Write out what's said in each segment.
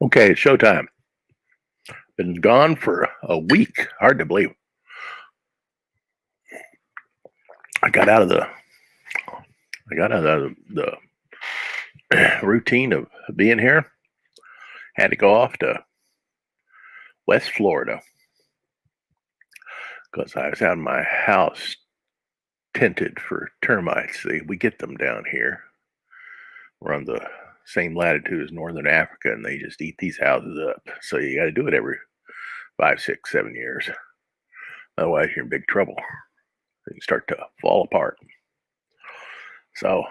Okay, it's showtime. Been gone for a week. Hard to believe. I got out of the I got out of the routine of being here. Had to go off to West Florida because I was having my house tinted for termites. We get them down here. We're on the same latitude as Northern Africa, and they just eat these houses up. So you got to do it every 5, 6, 7 years. Otherwise, you're in big trouble. You start to fall apart. So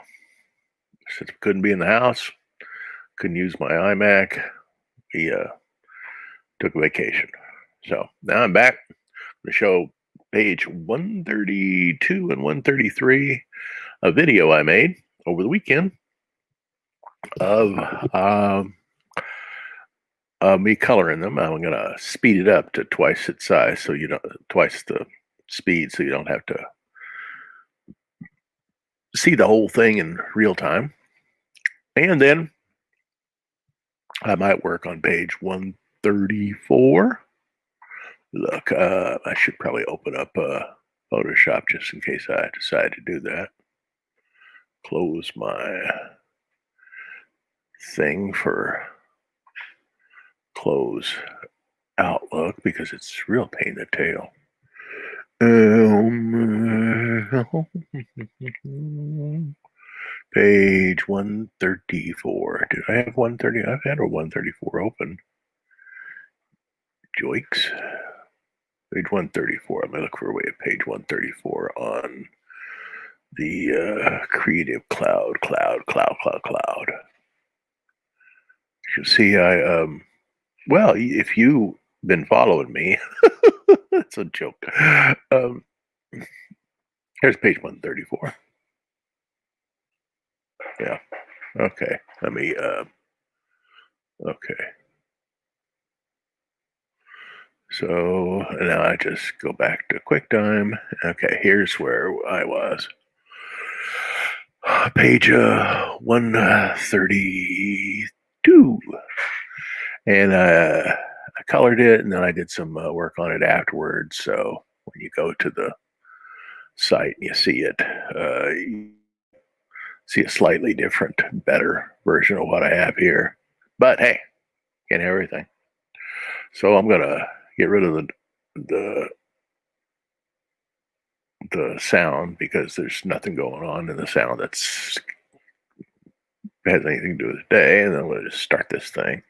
since I couldn't be in the house, couldn't use my iMac, we took a vacation. So now I'm back to show page 132 and 133, a video I made over the weekend of me coloring them. I'm going to speed it up to twice its size, so you don't twice the speed, so you don't have to see the whole thing in real time. And then I might work on page 134. Look, I should probably open up Photoshop just in case I decide to do that. Close my thing for close Outlook because it's real pain in the tail. Page 134. Did I have 130? I've had a 134 open. Joikes. Page 134. I'm going to look for a way at page 134 on the Creative Cloud. You see, well, if you've been following me, that's a joke. Here's page 134. Yeah. Okay. Let me, okay. So now I just go back to QuickTime. Okay, here's where I was. Page 132. And I colored it, and then I did some work on it afterwards. So when you go to the site and you see it, you see a slightly different, better version of what I have here. But hey, can't have everything. So I'm gonna get rid of the sound because there's nothing going on in the sound that's has anything to do with today. And then I'm gonna just start this thing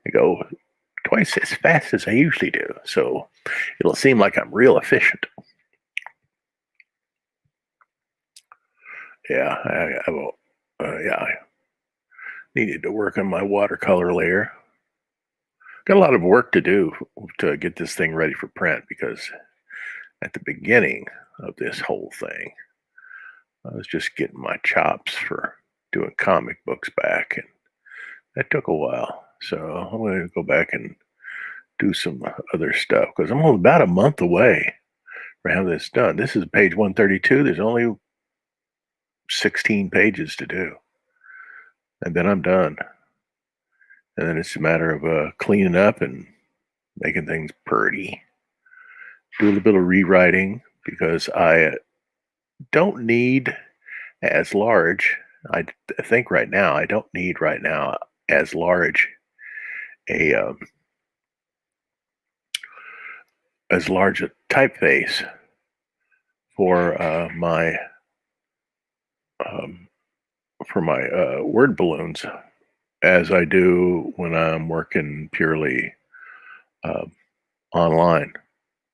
and go twice as fast as I usually do. So it'll seem like I'm real efficient. Yeah, I will. Yeah, I needed to work on my watercolor layer. Got a lot of work to do to get this thing ready for print because at the beginning of this whole thing, I was just getting my chops for doing comic books back, and that took a while. So I'm going to go back and do some other stuff because I'm only about a month away from having this done. This is page 132. There's only 16 pages to do, and then I'm done. And then it's a matter of cleaning up and making things pretty. Do a little bit of rewriting because I don't need as large. I think right now I don't need right now as large a typeface for um, my word balloons as I do when I'm working purely uh, online,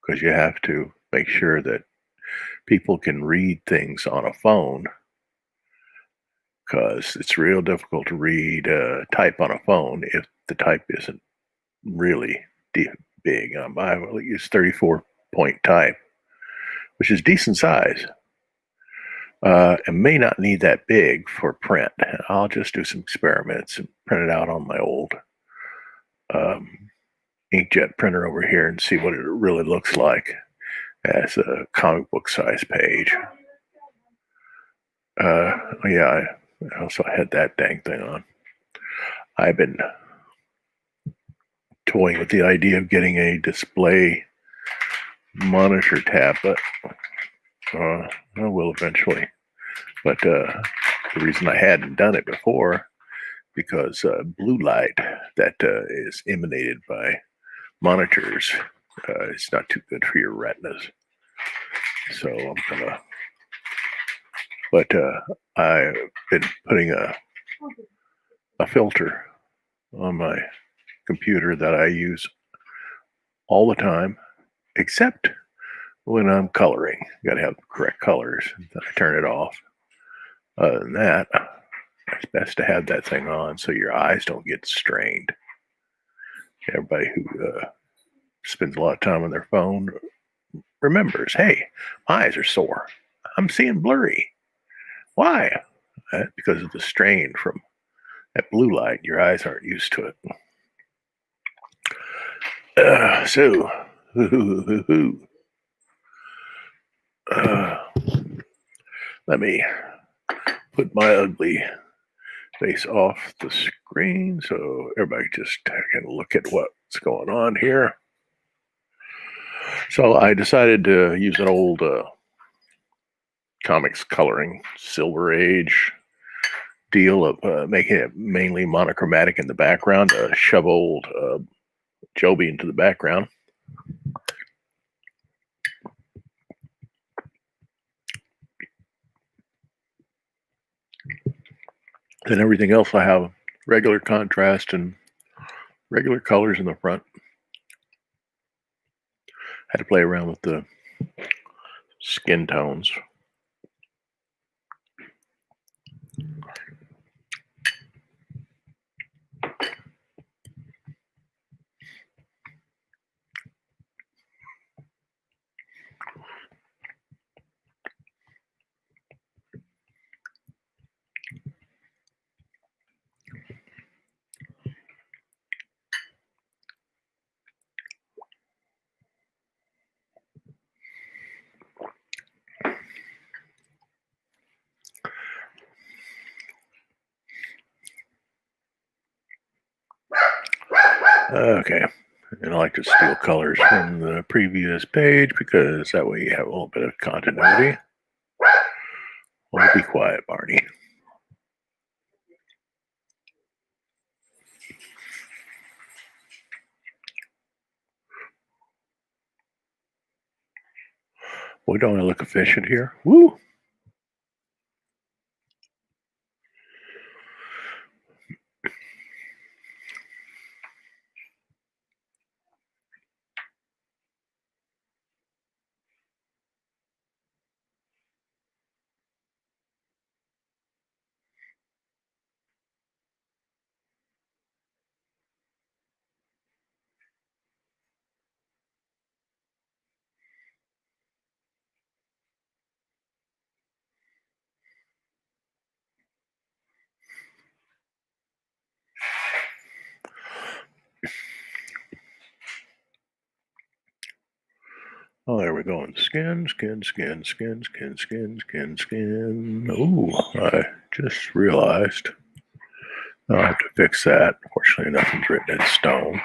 because you have to make sure that people can read things on a phone, because it's real difficult to read type on a phone if the type isn't really big. I will use 34-point type, which is decent size. And may not need that big for print. I'll just do some experiments and print it out on my old inkjet printer over here and see what it really looks like as a comic book size page. Yeah, I also had that dang thing on. I've been toying with the idea of getting a display monitor tablet. I will eventually, but the reason I hadn't done it before because blue light that is emanated by monitors is not too good for your retinas. So I'm gonna, but I've been putting a filter on my computer that I use all the time, except when I'm coloring. You got to have the correct colors. Then I turn it off. Other than that, it's best to have that thing on so your eyes don't get strained. Everybody who spends a lot of time on their phone remembers, hey, my eyes are sore. I'm seeing blurry. Why? Because of the strain from that blue light. Your eyes aren't used to it. So, let me put my ugly face off the screen so everybody just can look at what's going on here. So I decided to use an old comics coloring Silver Age deal of making it mainly monochromatic in the background, shove old Joby into the background. Then everything else I have regular contrast and regular colors in the front. Had to play around with the skin tones. Okay, and I like to steal colors from the previous page because that way you have a little bit of continuity. Well, be quiet, Barney. Boy, don't I look efficient here? Woo! Oh, there we go. And skin. Ooh, I just realized I'll have to fix that. Fortunately, nothing's written in stone.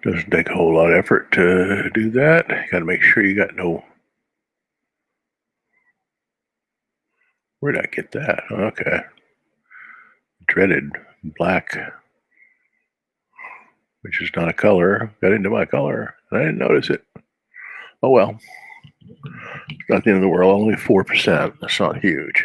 Doesn't take a whole lot of effort to do that. You got to make sure you got no. Where did I get that? Okay. Dreaded black, which is not a color. Got into my color. I didn't notice it. Oh well. It's not the end of the world. Only 4%. That's not huge.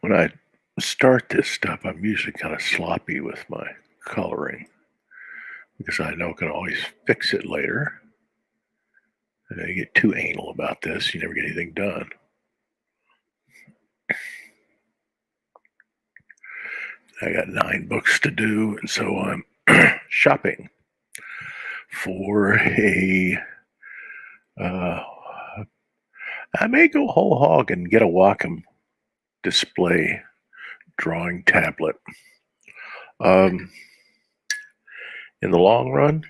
when I start this stuff, I'm usually kind of sloppy with my coloring because I know I can always fix it later. And you get too anal about this, you never get anything done. I got 9 books to do, and so I'm shopping for a. I may go whole hog and get a Wacom display drawing tablet. In the long run,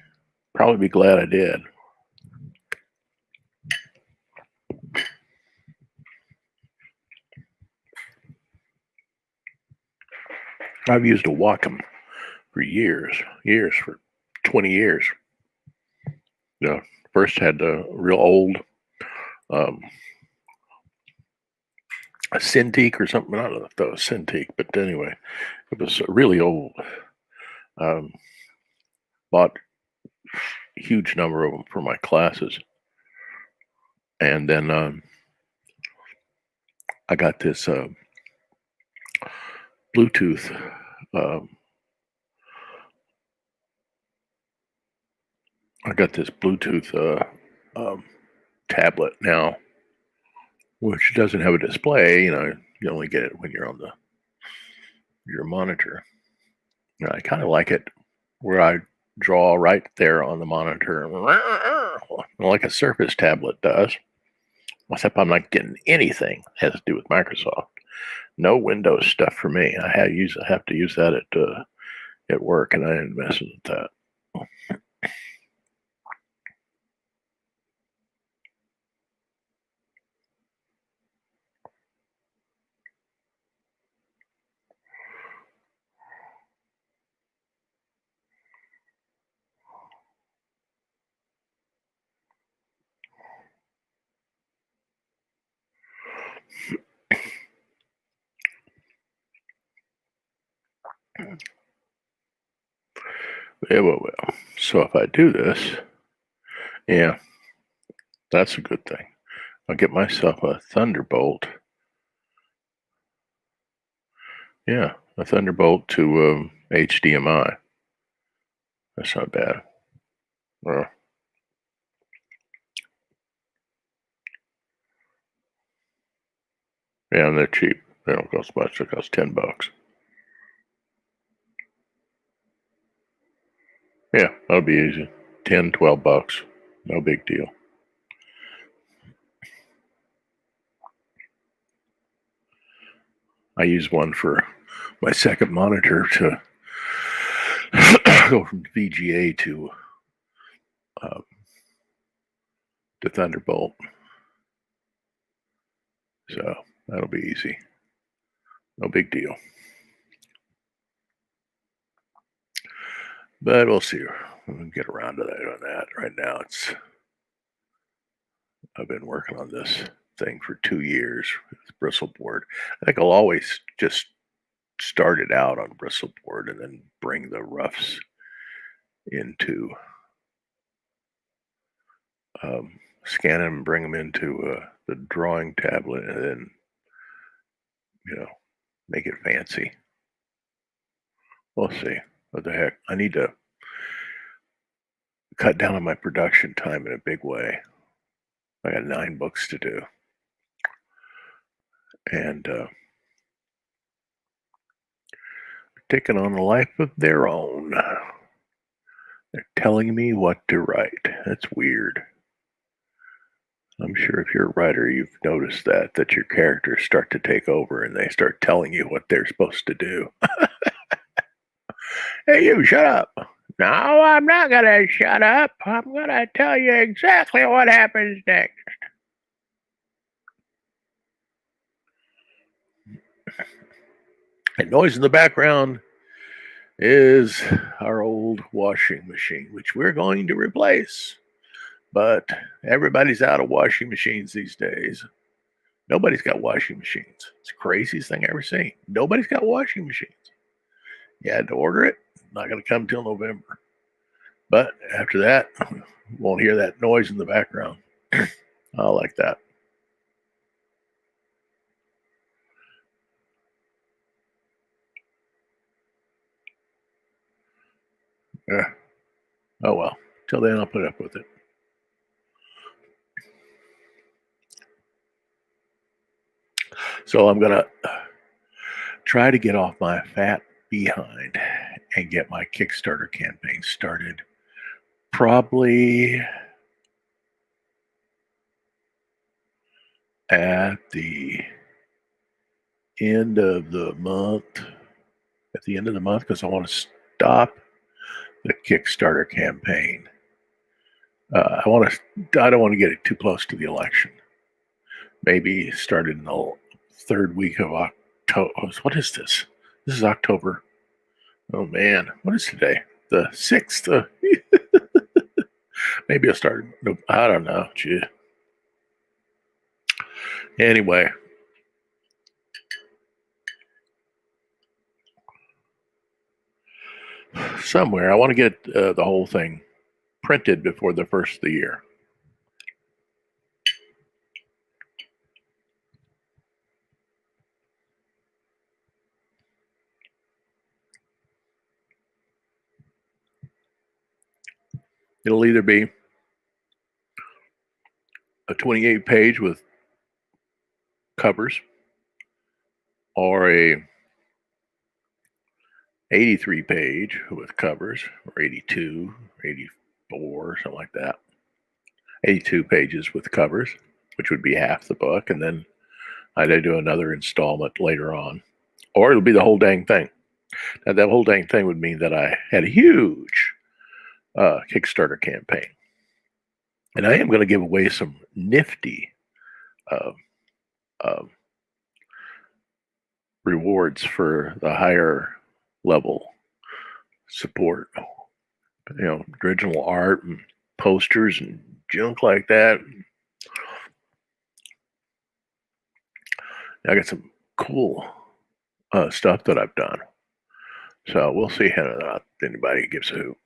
probably be glad I did. I've used a Wacom for years, for 20 years. First had the real old a Cintiq or something. I don't know if that was Cintiq, but anyway, it was really old. Bought a huge number of them for my classes. And then I got this Bluetooth tablet now, which doesn't have a display. You only get it when you're on your monitor. I kind of like it where I draw right there on the monitor, like a Surface tablet does. Except I'm not getting anything that has to do with Microsoft. No Windows stuff for me. I have to use that at work, and I ain't messing with that. Yeah, well. So if I do this, yeah, that's a good thing. I'll get myself a Thunderbolt. Yeah, a Thunderbolt to HDMI. That's not bad. Yeah, and they're cheap. They don't cost much. They cost $10. Yeah, that'll be easy. $10, $12. No big deal. I use one for my second monitor to go from VGA to Thunderbolt. So that'll be easy. No big deal. But we'll see. We'll get around to that. Right now, I've been working on this thing for 2 years with bristle board. I think I'll always just start it out on bristle board and then bring the roughs into scan them and bring them into the drawing tablet, and then make it fancy. We'll see. What the heck? I need to cut down on my production time in a big way. I got 9 books to do, and taking on a life of their own. They're telling me what to write. That's weird. I'm sure if you're a writer, you've noticed that your characters start to take over and they start telling you what they're supposed to do. Hey, you, shut up. No, I'm not going to shut up. I'm going to tell you exactly what happens next. And noise in the background is our old washing machine, which we're going to replace. But everybody's out of washing machines these days. Nobody's got washing machines. It's the craziest thing I ever seen. Nobody's got washing machines. You had to order it. Not going to come till November. But after that, won't hear that noise in the background. I like that. Oh well. Till then, I'll put up with it. So I'm gonna try to get off my fat behind and get my Kickstarter campaign started. Probably at the end of the month. At the end of the month, because I want to stop the Kickstarter campaign. I want to. I don't want to get it too close to the election. Maybe start in the third week of October. What is this? This is October. Oh man, what is today? The 6th. Maybe I'll start. I don't know. Gee. Anyway, somewhere I want to get the whole thing printed before the first of the year. It'll either be a 28 page with covers or a 83 page with covers, or 82, 84, something like that. 82 pages with covers, which would be half the book, and then I'd do another installment later on. Or it'll be the whole dang thing. Now, that whole dang thing would mean that I had a huge Kickstarter campaign. And I am going to give away some nifty uh, uh, rewards for the higher level support. You know, original art and posters and junk like that. I got some cool stuff that I've done. So we'll see how anybody gives a hoot.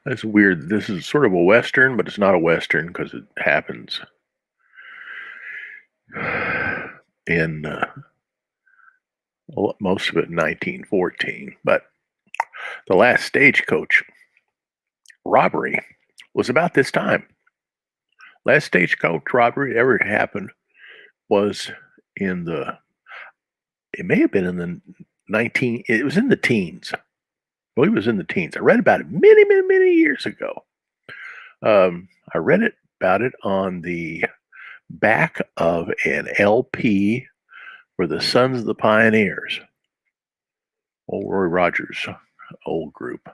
That's weird. This is sort of a Western, but it's not a Western because it happens in most of it in 1914. But the last stagecoach robbery was about this time. Last stagecoach robbery ever happened was in the, it may have been in the it was in the teens. Well, it was in the teens. I read about it many, many, many years ago. I read about it on the back of an LP for the Sons of the Pioneers, old Roy Rogers, old group.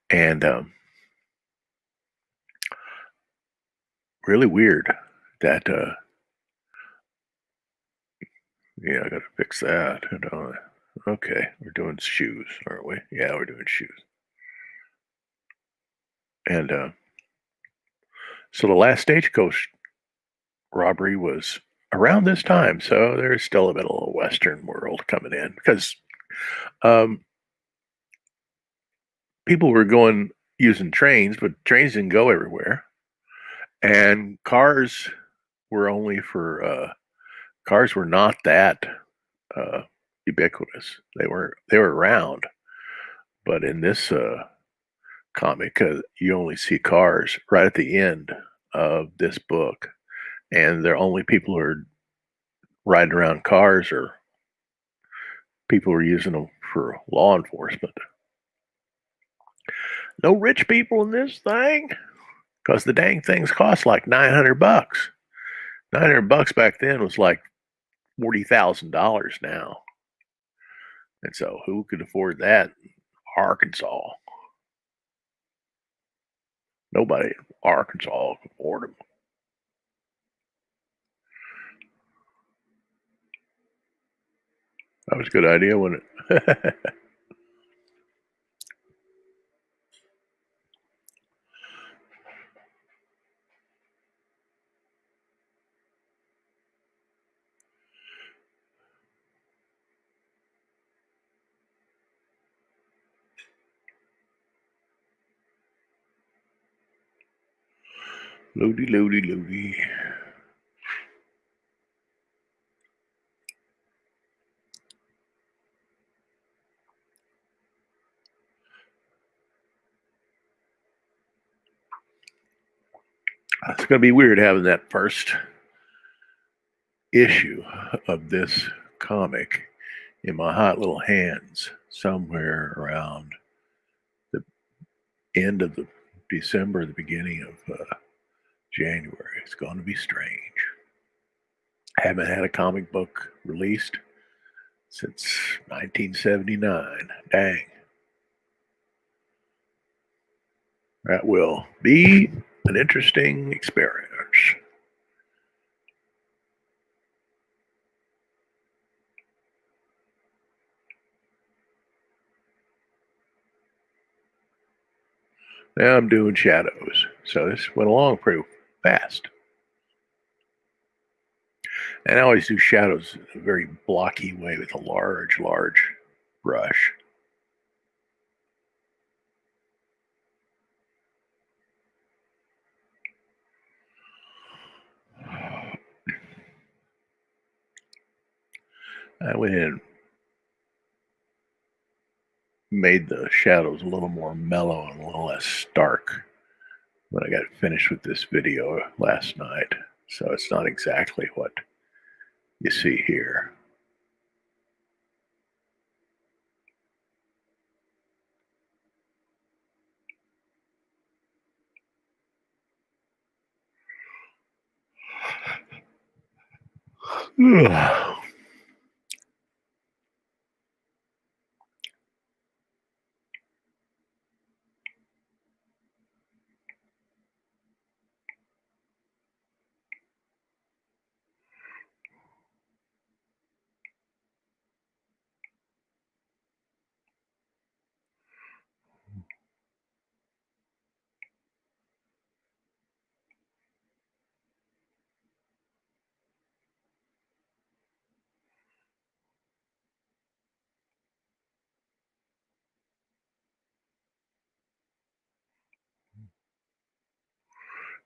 And really weird that, yeah, I got to fix that. Okay, we're doing shoes, aren't we? Yeah, we're doing shoes. And so the last stagecoach robbery was around this time. So there's still a bit of a Western world coming in because people were going using trains, but trains didn't go everywhere. And cars were only for cars were not that ubiquitous. They were around, but in this comic, you only see cars right at the end of this book, and the only people who are riding around cars are people who are using them for law enforcement. No rich people in this thing, because the dang things cost like $900. $900 back then was like $40,000 now. And so who could afford that? Arkansas. Nobody in Arkansas could afford them. That was a good idea, wasn't it? Loady, loady, loady. It's going to be weird having that first issue of this comic in my hot little hands somewhere around the end of the December, the beginning of January. It's going to be strange. I haven't had a comic book released since 1979. Dang. That will be an interesting experience. Now I'm doing shadows. So this went along pretty fast. And I always do shadows in a very blocky way with a large brush. I went in and made the shadows a little more mellow and a little less stark when I got finished with this video last night. So it's not exactly what you see here.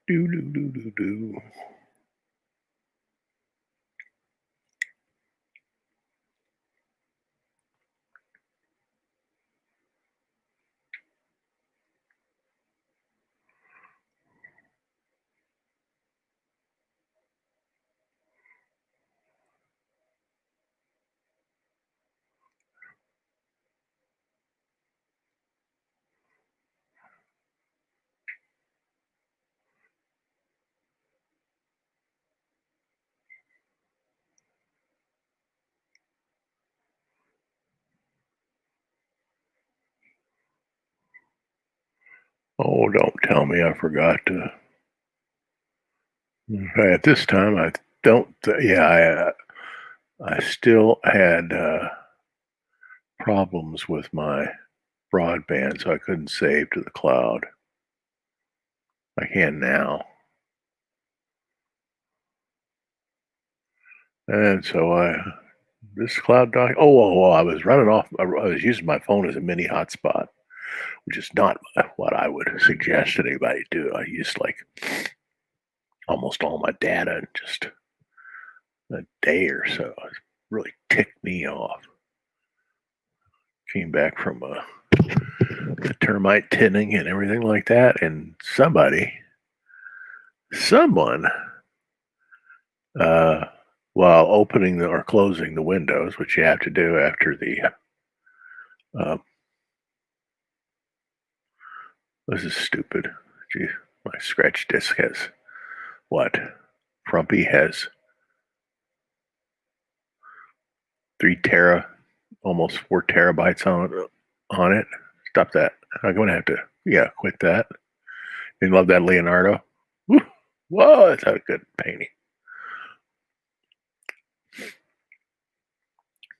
Do do do do do. Oh, don't tell me I forgot to. At this time, I don't. I still had problems with my broadband, so I couldn't save to the cloud. I can now. And so this cloud dock. Oh, I was running off. I was using my phone as a mini hotspot, which is not what I would suggest anybody do. I used like almost all my data in just a day or so. It really ticked me off. Came back from the termite tinning and everything like that, and someone, uh, while opening or closing the windows, which you have to do after the this is stupid. Gee, my scratch disk has what? Frumpy has almost 4 terabytes on it. Stop that. I'm gonna have to quit that. You love that Leonardo? Whoa, that's a good painting.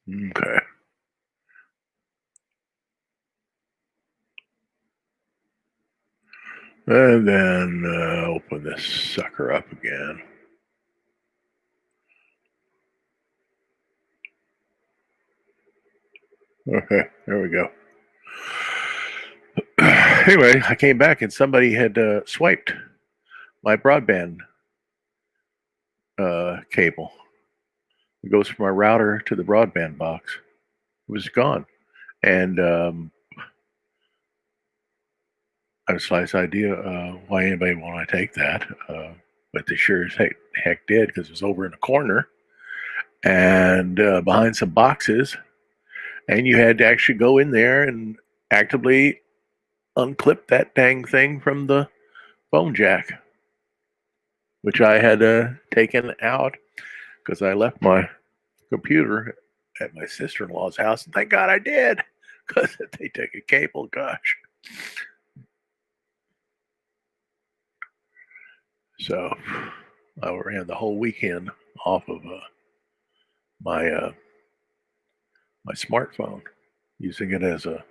Okay. And then open this sucker up again. Okay, there we go. Anyway, I came back and somebody had swiped my broadband cable. It goes from my router to the broadband box. It was gone. And have a slight idea why anybody would want to take that, but they sure as heck did, because it was over in a corner and behind some boxes, and you had to actually go in there and actively unclip that dang thing from the phone jack, which I had taken out because I left my computer at my sister-in-law's house, and thank God I did, because if they take a cable, gosh. So I ran the whole weekend off of my my smartphone, using it as a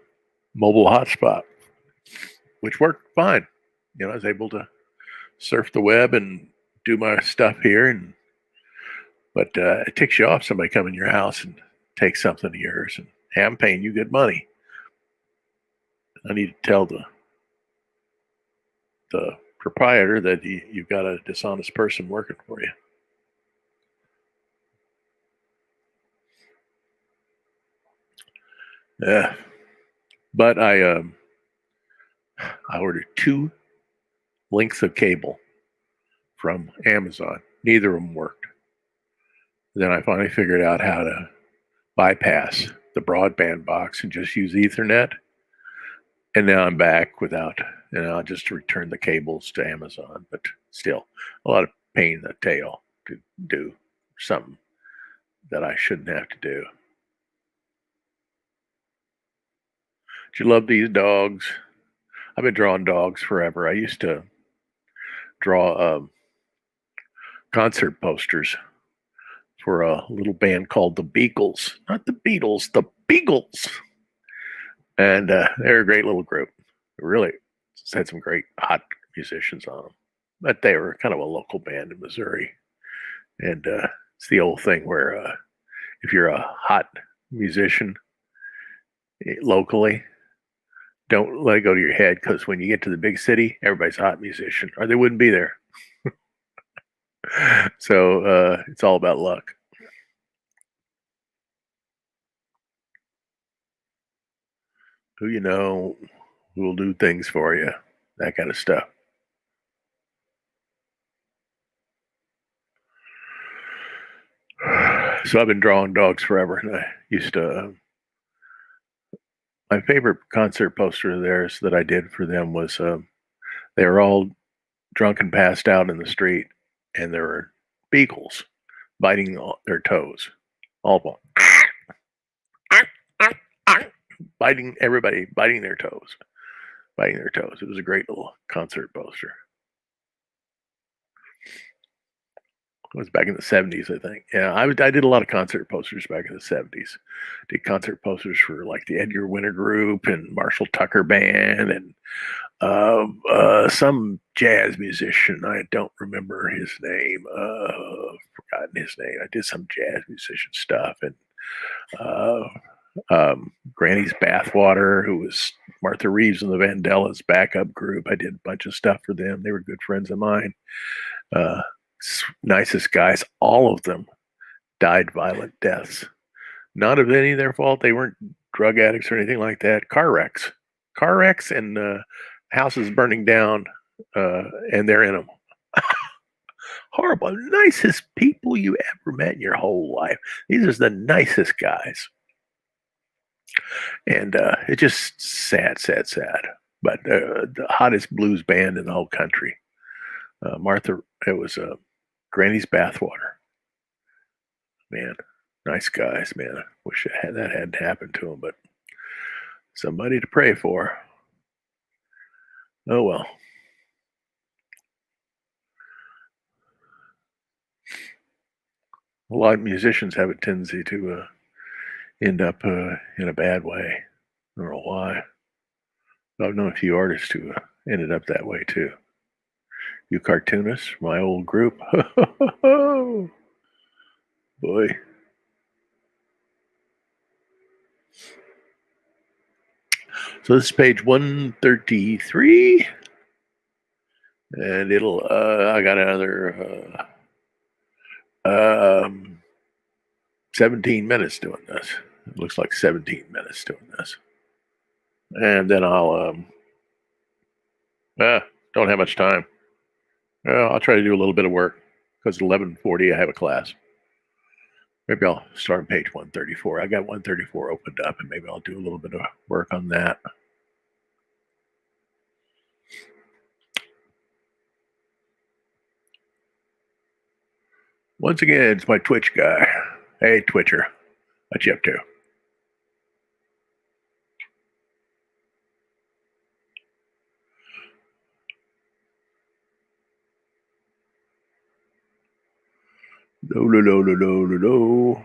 mobile hotspot, which worked fine. You know, I was able to surf the web and do my stuff here, and but it ticks you off somebody come in your house and take something of yours, and hey, I'm paying you good money. I need to tell the proprietor that you've got a dishonest person working for you. Yeah, but I ordered 2 lengths of cable from Amazon. Neither of them worked. Then I finally figured out how to bypass the broadband box and just use Ethernet. And now I'm back without, I'll just return the cables to Amazon, but still a lot of pain in the tail to do something that I shouldn't have to do. Do you love these dogs? I've been drawing dogs forever. I used to draw concert posters for a little band called the Beagles. Not the Beatles, the Beagles. And they're a great little group. Really had some great hot musicians on them. But they were kind of a local band in Missouri. And it's the old thing where if you're a hot musician locally, don't let it go to your head, because when you get to the big city, everybody's a hot musician, or they wouldn't be there. So it's all about luck. Who you know, who will do things for you, that kind of stuff. So I've been drawing dogs forever, and I used to. My favorite concert poster of theirs that I did for them was they were all drunk and passed out in the street, and there were beagles biting their toes, all of them, biting everybody, biting their toes. It was a great little concert poster. It was back in the 70s, I think. Yeah, I did a lot of concert posters back in the 70s. Did concert posters for like the Edgar Winter Group and Marshall Tucker Band and some jazz musician. I don't remember his name. Forgotten his name. I did some jazz musician stuff, and Granny's Bathwater, who was Martha Reeves and the Vandellas backup group. I did a bunch of stuff for them. They were good friends of mine. Nicest guys. All of them died violent deaths. Not of any of their fault. They weren't drug addicts or anything like that. Car wrecks, and houses burning down, and they're in them. Horrible. Nicest people you ever met in your whole life. These are the nicest guys. And it's just sad. But the hottest blues band in the whole country. It was Granny's Bathwater. Man, nice guys, man. I wish that hadn't happened to them, but somebody to pray for. Oh well. A lot of musicians have a tendency to end up in a bad way. I don't know why. I've known a few artists who ended up that way too. You cartoonists, my old group. Boy. So this is page 133. And it'll, I got another 17 minutes doing this. It looks like 17 minutes doing this. And then I'll Don't have much time. I'll try to do a little bit of work because at 11:40 I have a class. Maybe I'll start on page 134. I got 134 opened up, and maybe I'll do a little bit of work on that. Once again, it's my Twitch guy. Hey, Twitcher. What you up to? No.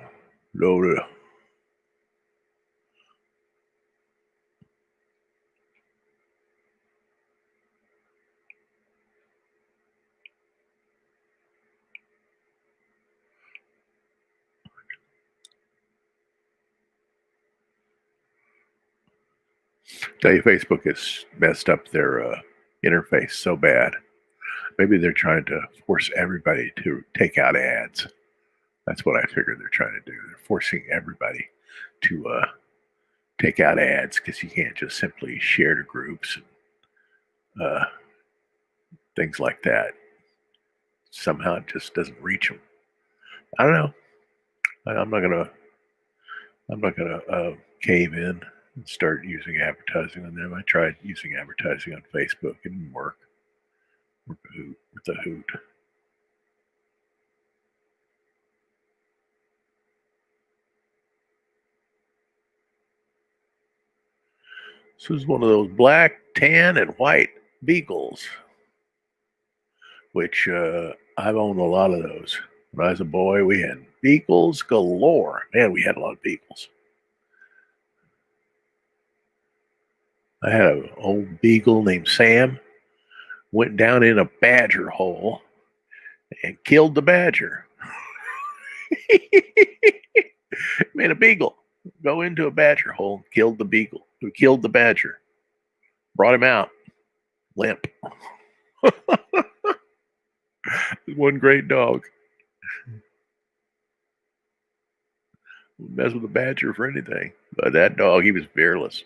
Tell you, Facebook has messed up their interface so bad. Maybe they're trying to force everybody to take out ads. That's what I figure they're trying to do. They're forcing everybody to take out ads because you can't just simply share to groups and things like that. Somehow it just doesn't reach them. I don't know. I'm not gonna cave in and start using advertising on them. I tried using advertising on Facebook. It didn't work. With the hoot. This is one of those black, tan, and white beagles, which I've owned a lot of those. When I was a boy, we had beagles galore. Man, we had a lot of beagles. I had an old beagle named Sam, went down in a badger hole and killed the badger. Made a beagle go into a badger hole, killed the beagle, who killed the badger, brought him out limp. One great dog. Wouldn't mess with a badger for anything. But that dog, he was fearless.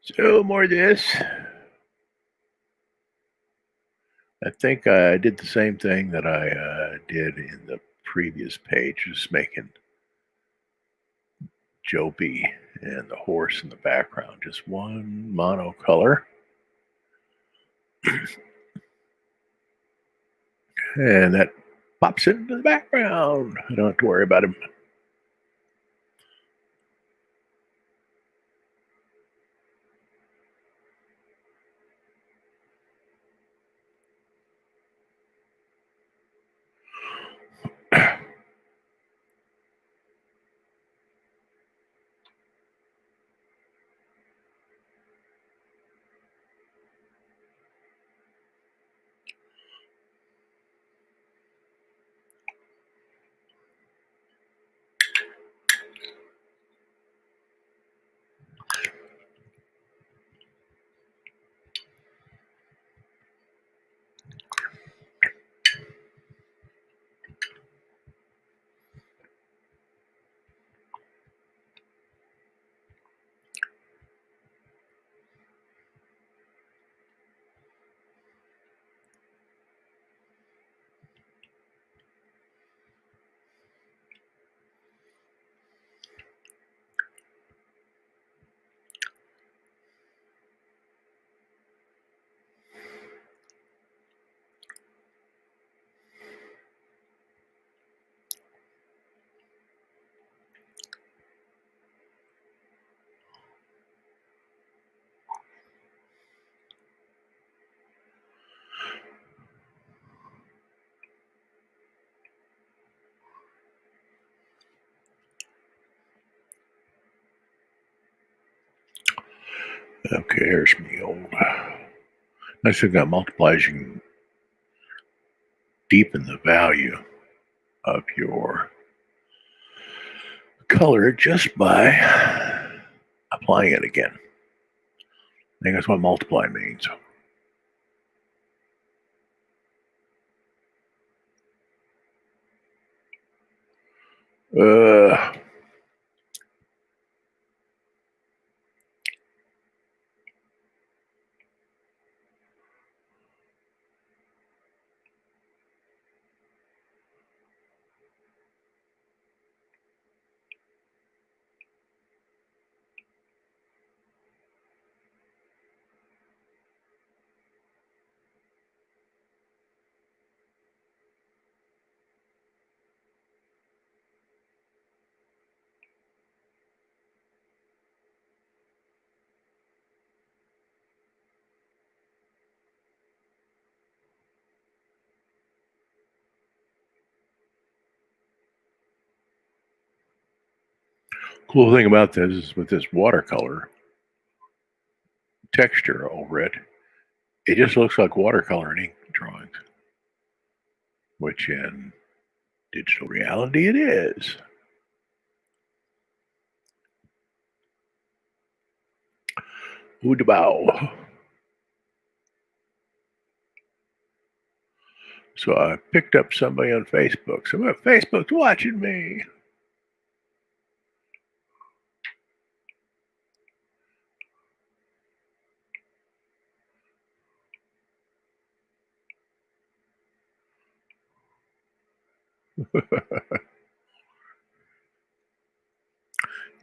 So more of this. I think I did the same thing that I did in the previous page, just making Joby and the horse in the background, just one monocolor. And that pops into the background. I don't have to worry about him. Okay, here's me old. Nice thing that multiplies, you can deepen the value of your color just by applying it again. I think that's what multiply means. Uh, cool thing about this is with this watercolor texture over it, it just looks like watercolor and ink drawings, which in digital reality it is. Oodabao. So I picked up somebody on Facebook. Somebody on Facebook's watching me. You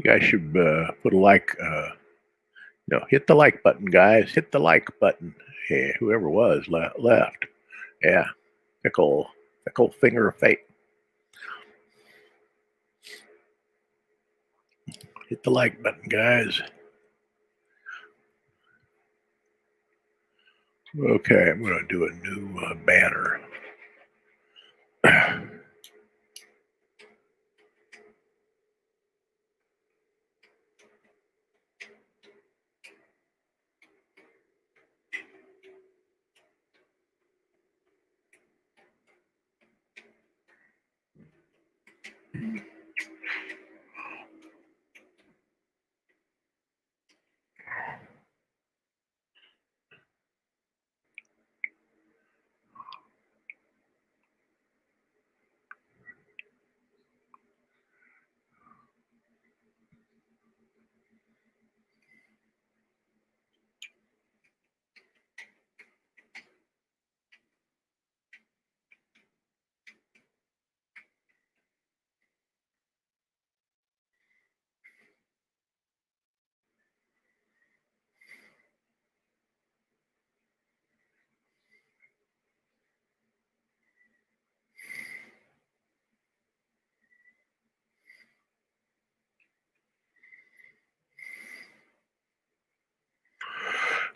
guys should put a like. Hit the like button, guys. Hit the like button. Hey, whoever was left. Yeah, fickle finger of fate. Hit the like button, guys. Okay, I'm going to do a new banner.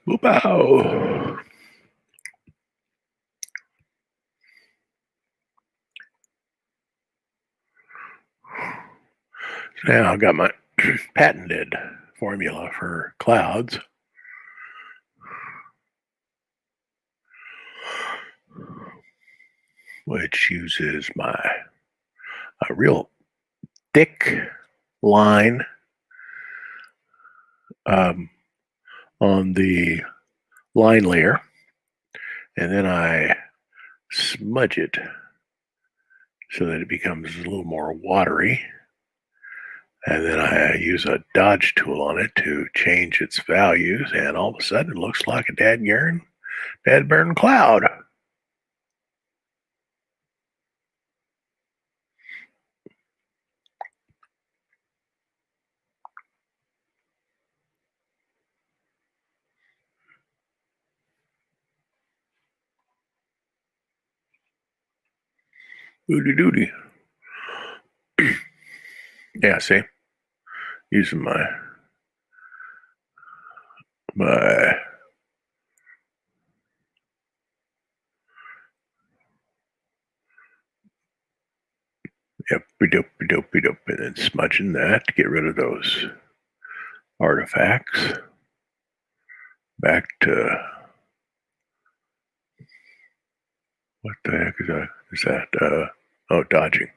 Whoop-ow. Now I got my patented formula for clouds, which uses a real thick line on the line layer, and then I smudge it so that it becomes a little more watery. And then I use a dodge tool on it to change its values, and all of a sudden it looks like a dead burn cloud. Doody doody. Yeah, see? Using my yep, dope, and then smudging that to get rid of those artifacts. back to what the heck is that? Is that oh, dodging,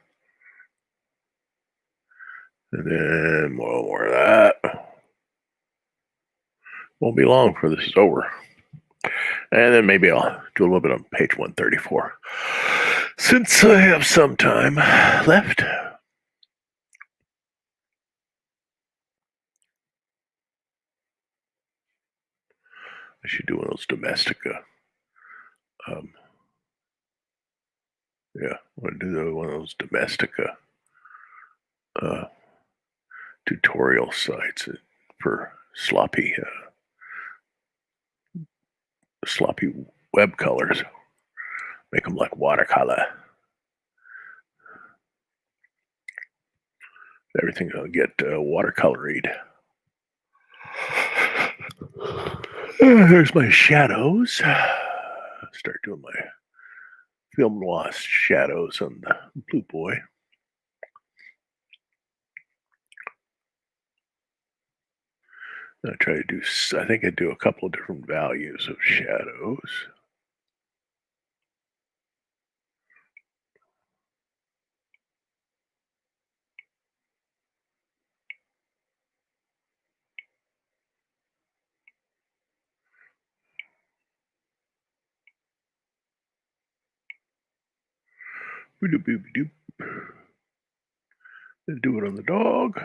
and then more of that. Won't be long before this is over, and then maybe I'll do a little bit on page 134 since I have some time left. I should do one of those Domestika. Yeah, I want to do one of those Domestika uh, tutorial sites for sloppy web colors. Make them like watercolor. Everything's gonna get watercoloried. There's my shadows. Start doing my film noir shadows on the Blue Boy. I try to do. I think I do a couple of different values of shadows. Boop. Then do it on the dog.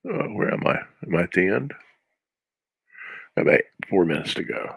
Where am I? Am I at the end? About 4 minutes to go.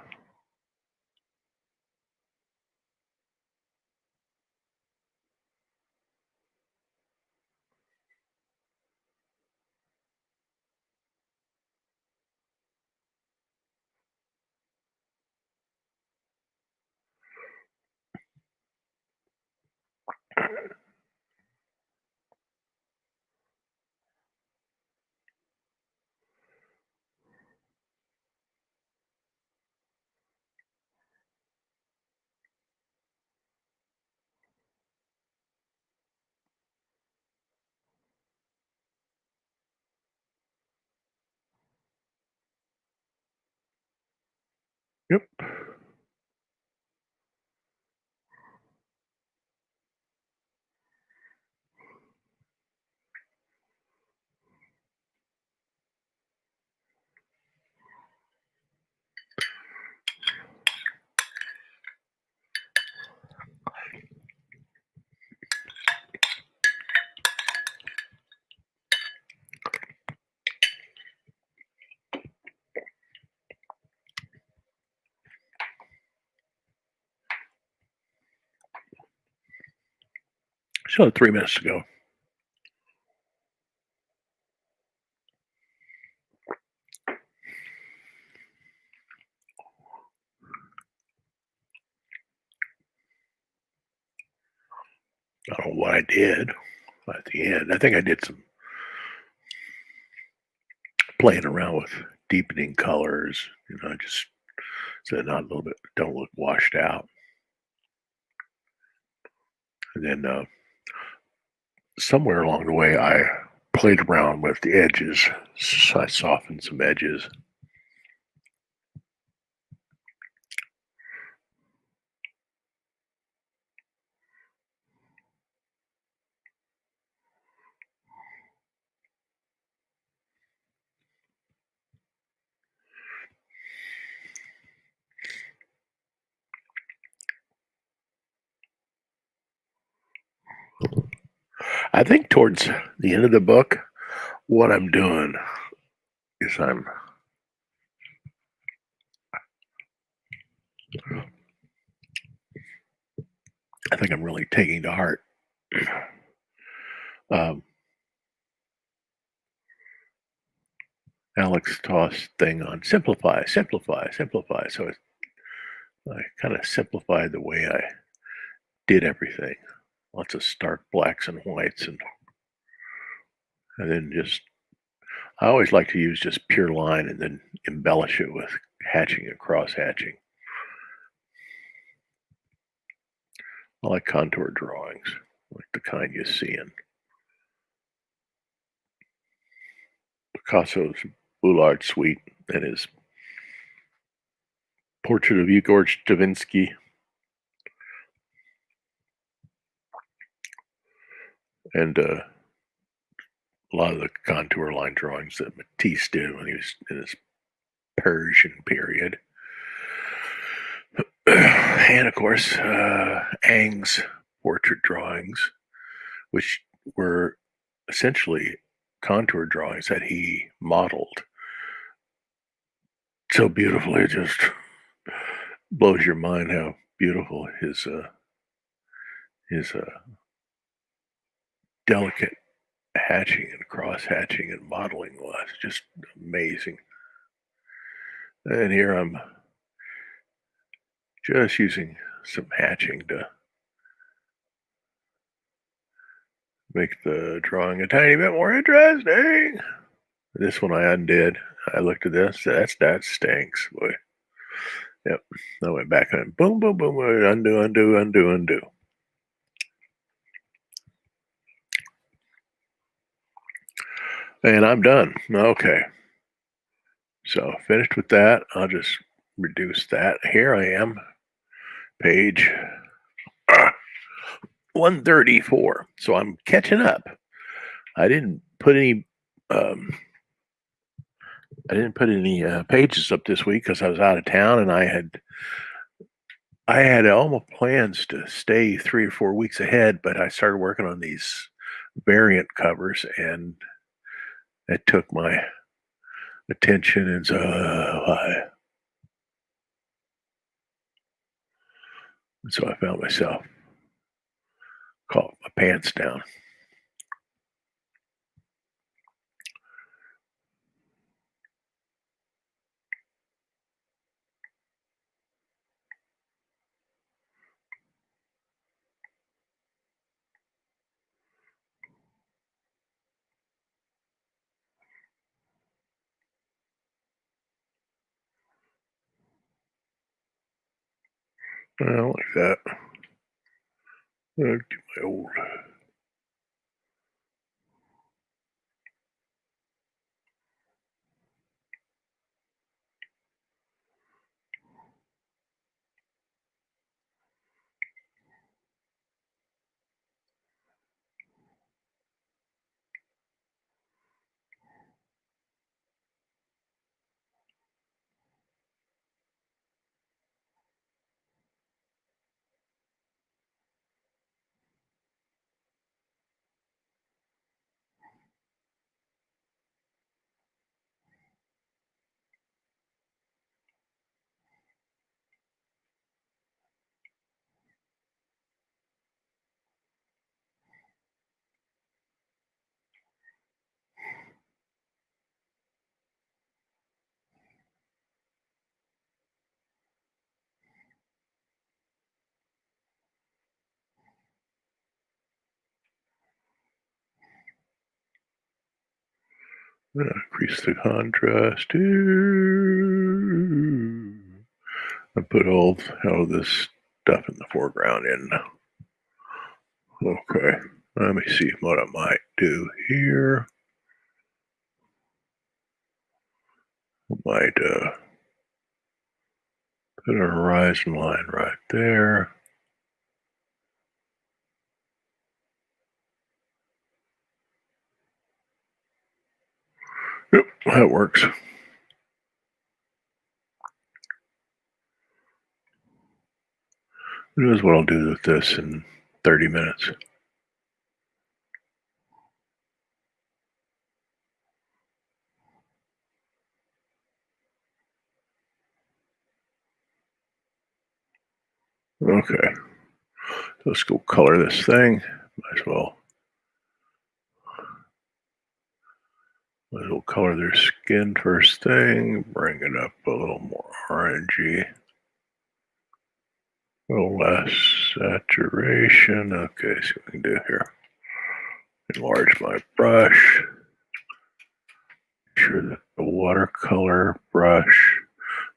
Yep. So 3 minutes to go. I don't know what I did at the end. I think I did some playing around with deepening colors, just so not a little bit don't look washed out. And then somewhere along the way, I played around with the edges, so I softened some edges. I think towards the end of the book, what I'm doing is I think I'm really taking to heart um, Alex Toss thing on simplify, simplify, simplify. So I kind of simplified the way I did everything. Lots of stark blacks and whites, and then just I always like to use just pure line and then embellish it with hatching and cross hatching. I like contour drawings, like the kind you see in Picasso's Boulard Suite and his portrait of Igor Stravinsky, and a lot of the contour line drawings that Matisse did when he was in his Persian period. And of course, Ingres' portrait drawings, which were essentially contour drawings that he modeled so beautifully. It just blows your mind how beautiful his delicate hatching and cross hatching and modeling was. Just amazing. And here I'm just using some hatching to make the drawing a tiny bit more interesting. This one I undid. I looked at this. That stinks, boy. Yep. I went back and boom, boom, boom, undo, undo, undo, undo. And I'm done. Okay. So finished with that. I'll just reduce that. Here I am, page 134. So I'm catching up. I didn't put any pages up this week because I was out of town, and I had almost plans to stay 3 or 4 weeks ahead, but I started working on these variant covers, and it took my attention, and so I found myself caught my pants down. I don't like that. I'll do my old. Increase the contrast. I put all of this stuff in the foreground in. Okay, let me see what I might do here. I might put a horizon line right there. Yep, that works. Here's what I'll do with this in 30 minutes. Okay. Let's go color this thing. Might as well. Might as well color their skin first thing. Bring it up a little more orangey. A little less saturation. Okay, see what we can do here. Enlarge my brush. Make sure that the watercolor brush,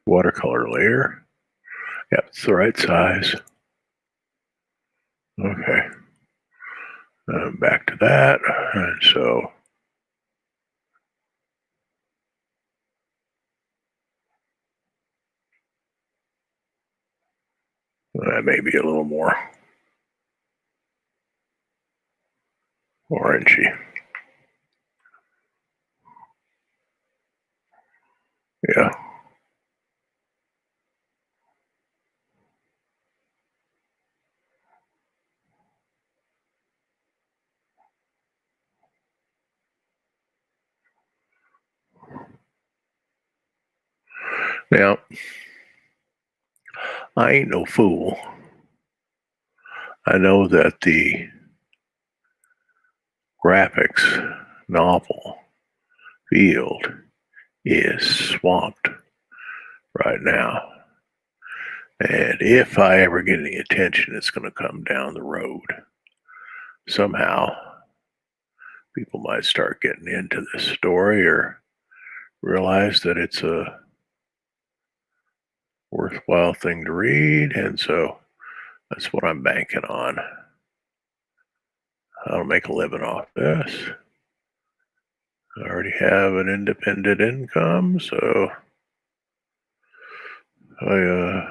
watercolor layer. Yep, it's the right size. Okay. Back to that. And so that may be a little more orangey. Yeah. Now, I ain't no fool. I know that the graphics novel field is swamped right now. And if I ever get any attention, it's going to come down the road. Somehow, people might start getting into this story or realize that it's a worthwhile thing to read. And so that's what I'm banking on. I'll make a living off this. I already have an independent income, so I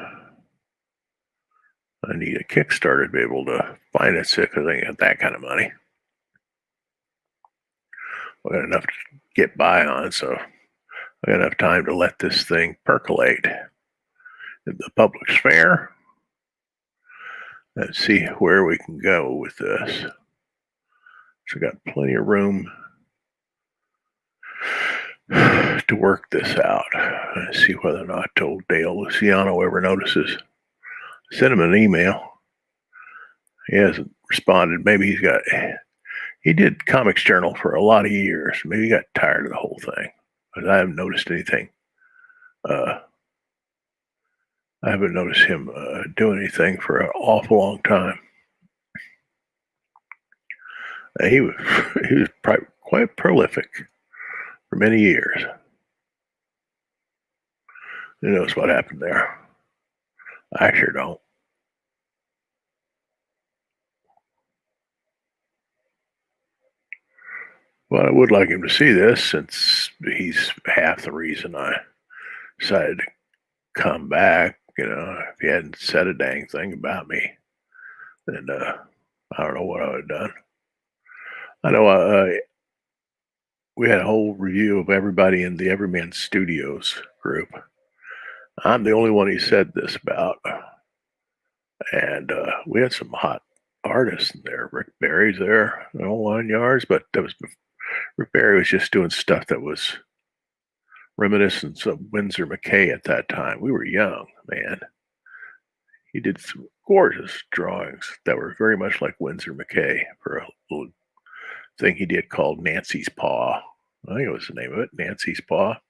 need a Kickstarter to be able to finance it because I ain't got that kind of money. I got enough to get by on, so I got enough time to let this thing percolate in the public sphere and see where we can go with this. So I got plenty of room to work this out and see whether or not old Dale Luciano ever notices. Send him an email. He hasn't responded. Maybe he did Comics Journal for a lot of years. Maybe he got tired of the whole thing. But I haven't noticed anything. I haven't noticed him doing anything for an awful long time. He was quite prolific for many years. Who knows what happened there? I sure don't. But I would like him to see this since he's half the reason I decided to come back. You know, if he hadn't said a dang thing about me, then I don't know what I would have done. I know we had a whole review of everybody in the Everyman Studios group. I'm the only one he said this about. And we had some hot artists in there. Rick Barry's there, the whole 9 yards, but Rick Barry was just doing stuff that was reminiscent of Winsor McCay at that time. We were young, man. He did some gorgeous drawings that were very much like Winsor McCay for a little thing he did called Nancy's Paw. I think it was the name of it, Nancy's Paw.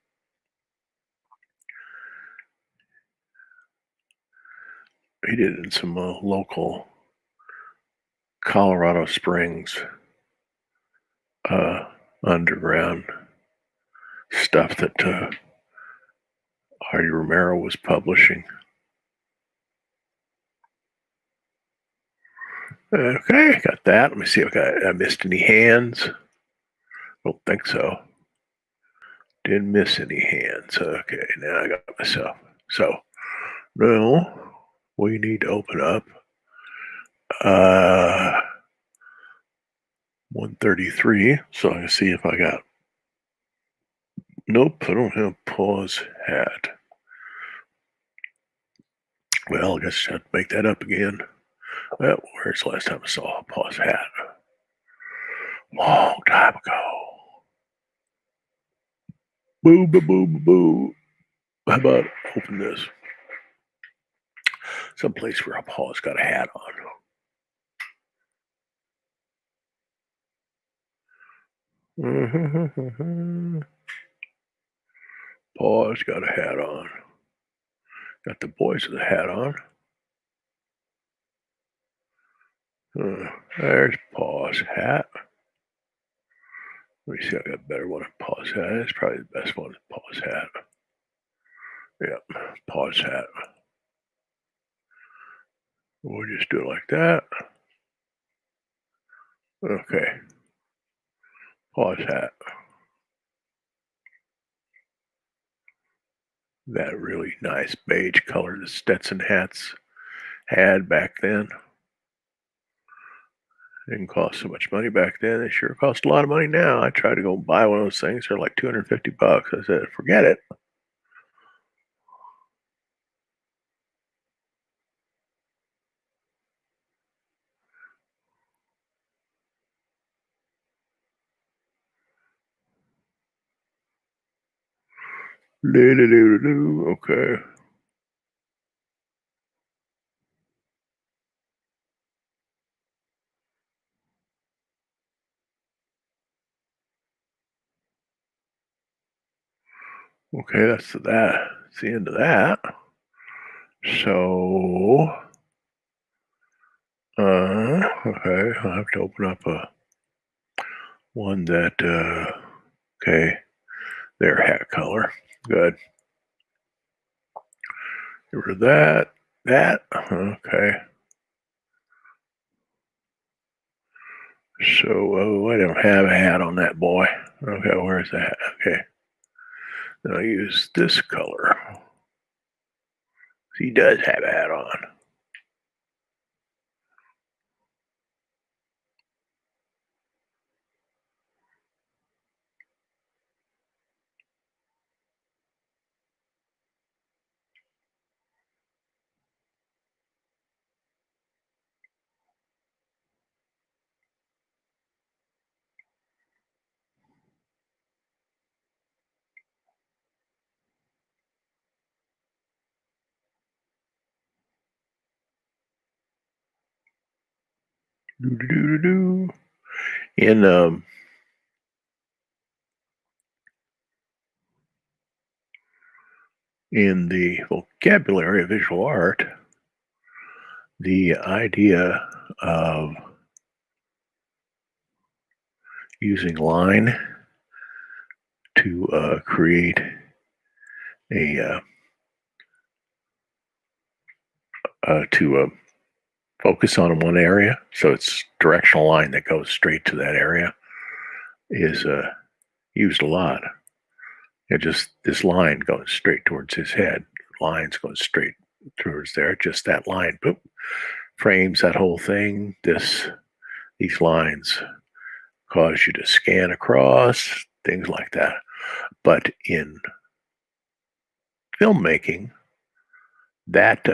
He did it in some local Colorado Springs underground stuff that Hardy Romero was publishing. Okay, got that. Let me see if I missed any hands. Don't think so. Didn't miss any hands. Okay, now I got myself. So now we need to open up 133 so I can see if I got. Nope, I don't have pause hat. Well, I guess I have to make that up again. Well, where's the last time I saw a pause hat? Long time ago. Boo, boo, boo, boo, boo. How about open this? Someplace where Paul's got a hat on. Paul's got a hat on. Got the boys with a hat on. There's Paul's hat. Let me see. I got a better one. Paul's hat. It's probably the best one. Paul's hat. Yep, Paul's hat. We'll just do it like that. Okay. Paul's hat. That really nice beige color the Stetson hats had back then. Didn't cost so much money back then. They sure cost a lot of money now. I tried to go buy one of those things. They're like $250. I said, forget it. Okay. Okay, that's that. That's the end of that. So, okay, I'll have to open up a one that, okay, their hat color. Good. Get rid of that, okay. So, I don't have a hat on that boy. Okay, where's the hat? Okay. Then I'll use this color. He does have a hat on. In in the vocabulary of visual art, the idea of using line to create a to focus on one area, so it's directional line that goes straight to that area, is used a lot. Just this line going straight towards his head, lines going straight towards there. Just that line, boop, frames that whole thing. These lines cause you to scan across, things like that. But in filmmaking, that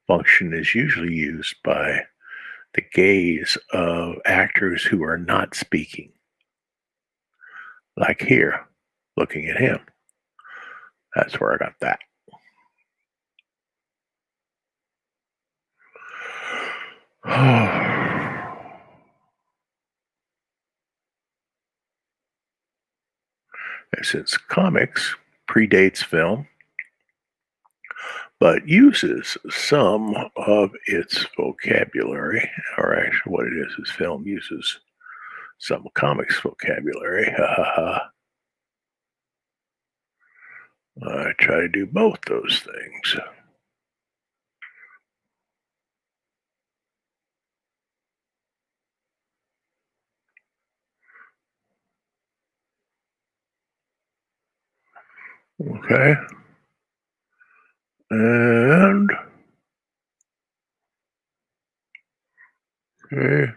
function is usually used by the gaze of actors who are not speaking. Like here, looking at him. That's where I got that. And since comics predates film, but uses some of its vocabulary, or actually what it is film uses some comics vocabulary. I try to do both those things. Okay. And okay.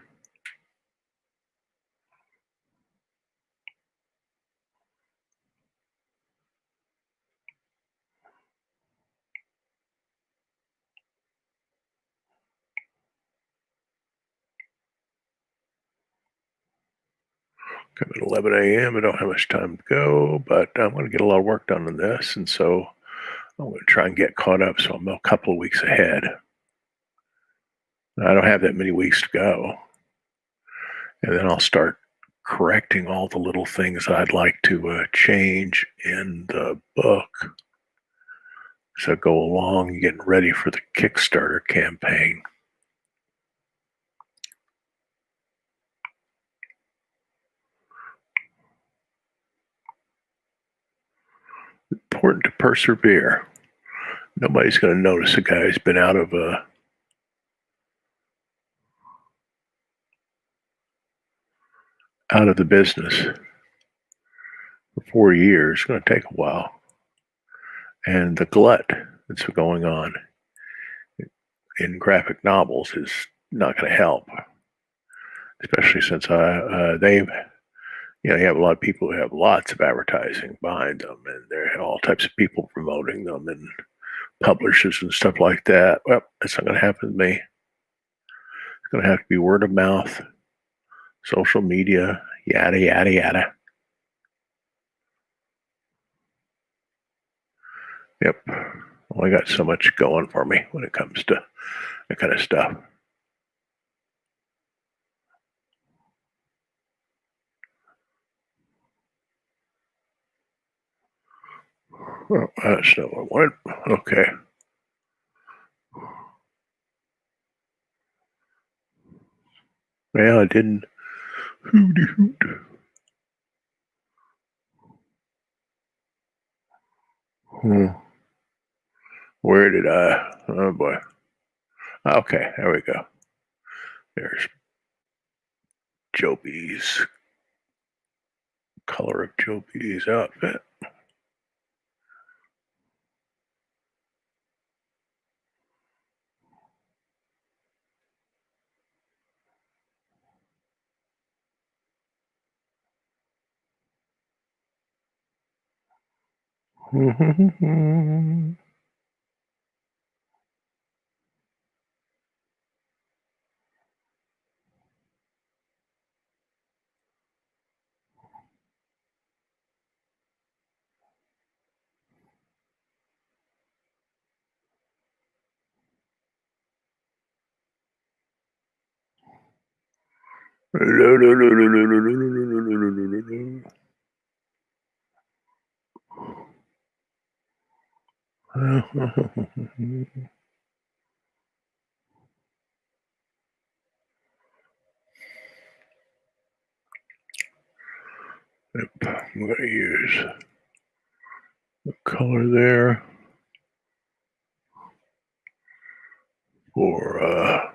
Come at 11 a.m. I don't have much time to go, but I'm going to get a lot of work done on this. And so I'm going to try and get caught up so I'm a couple of weeks ahead. I don't have that many weeks to go. And then I'll start correcting all the little things I'd like to change in the book. So go along getting ready for the Kickstarter campaign. Important to persevere. Nobody's going to notice a guy who's been out of the business for 4 years. It's going to take a while. And the glut that's going on in graphic novels is not going to help, especially since you have a lot of people who have lots of advertising behind them, and there are all types of people promoting them and publishers and stuff like that. Well, that's not going to happen to me. It's going to have to be word of mouth, social media, yada, yada, yada. Yep. Well, I got so much going for me when it comes to that kind of stuff. Well, that's not what I wanted. Okay. Well, I didn't. Hooty hoot. Where did I? Oh boy. Okay, there we go. There's Joe B's color of Joe B's outfit. Yep, I'm going to use the color there for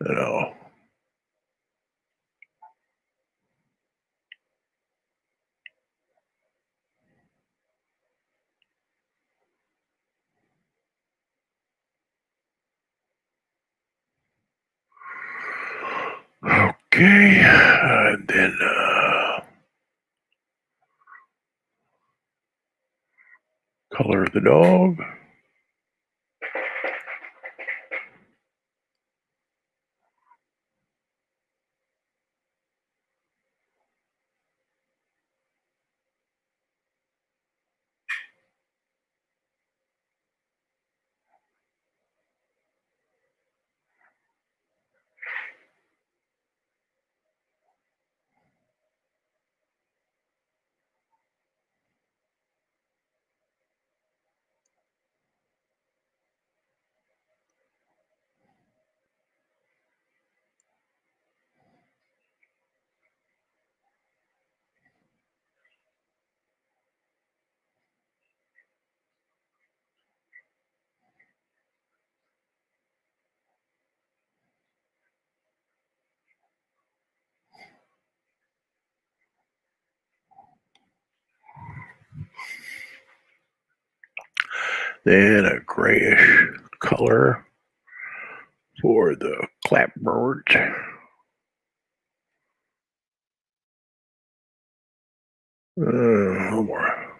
no. Okay, and then color of the dog. Then a grayish color. for the clapboards. A little more.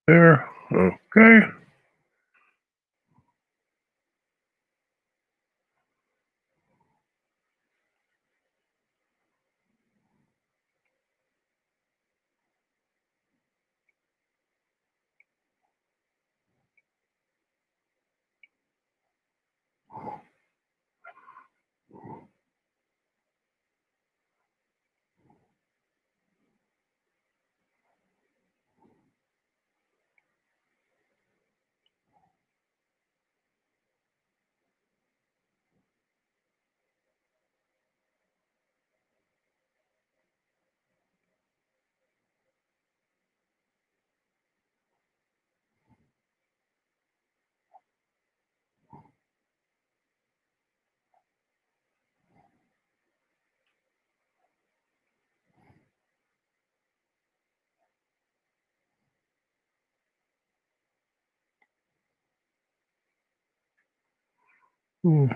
There. Okay. Let's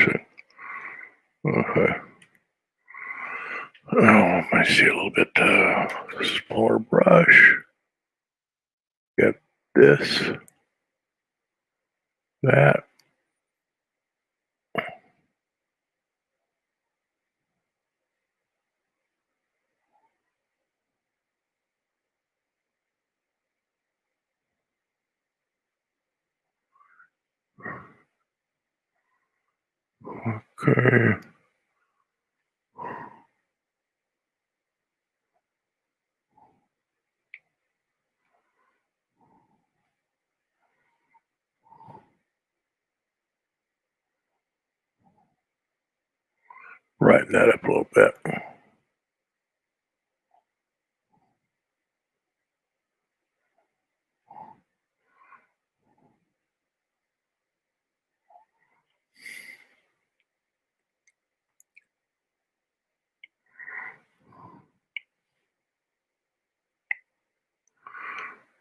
see. Okay. Oh, let me see a little bit smaller brush. Get this, that. Okay. Brighten that up a little bit.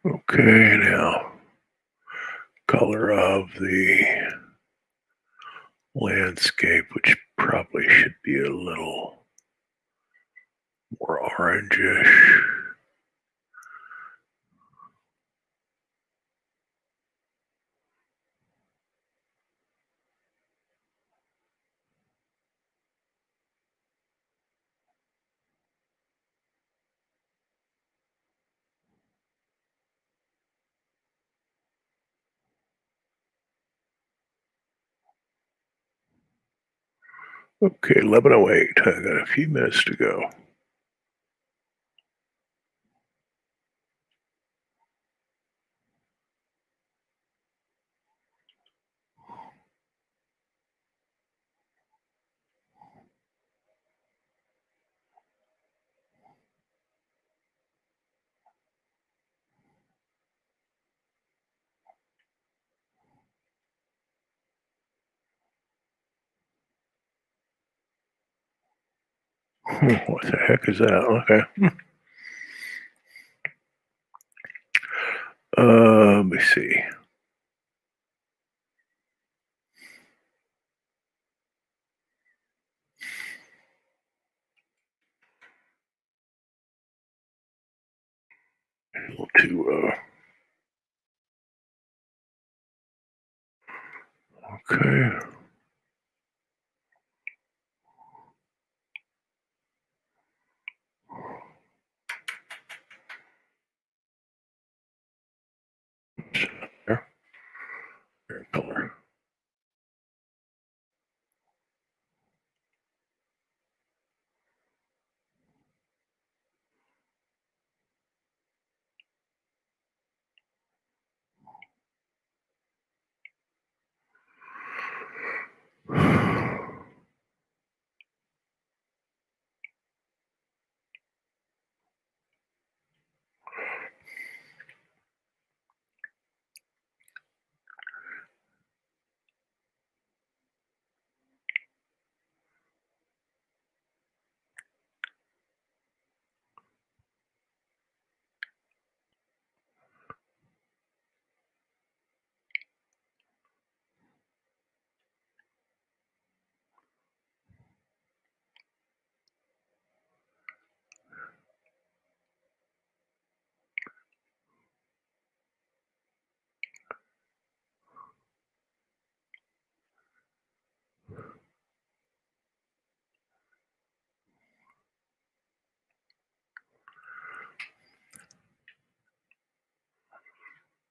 Okay, now color of the landscape, which probably should be a little more orangish. Okay, 11:08. I got a few minutes to go. What the heck is that? Okay. Let me see. A little too. Okay. There. There, color.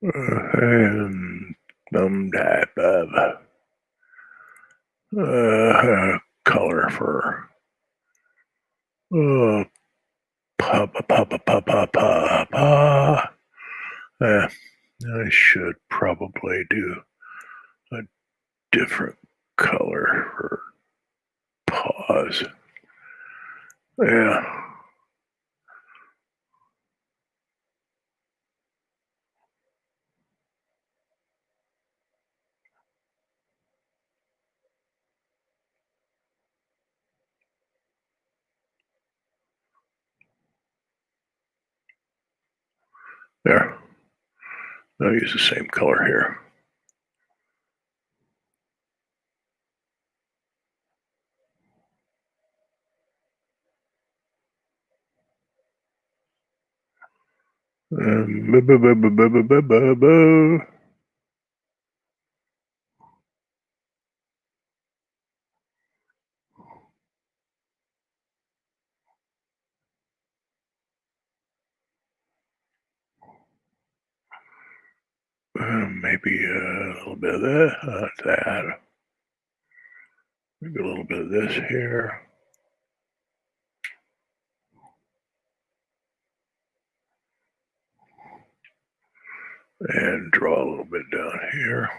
and some type of color for pa pa pa pa pa pa pa pa. I should probably do a different color for pause. Yeah. There. I'll use the same color here. Um, bu- bu- bu- bu- bu- bu- bu- bu- bu. Maybe a little bit of that. Maybe a little bit of this here. And draw a little bit down here.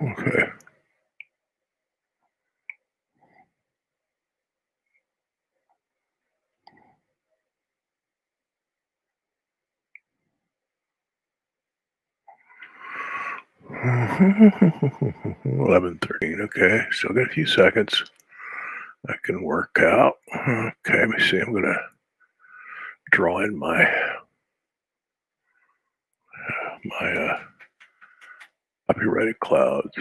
Okay. Eleven 13. Okay, still got a few seconds. I can work out. Okay, let me see. I'm gonna draw in my copyrighted clouds.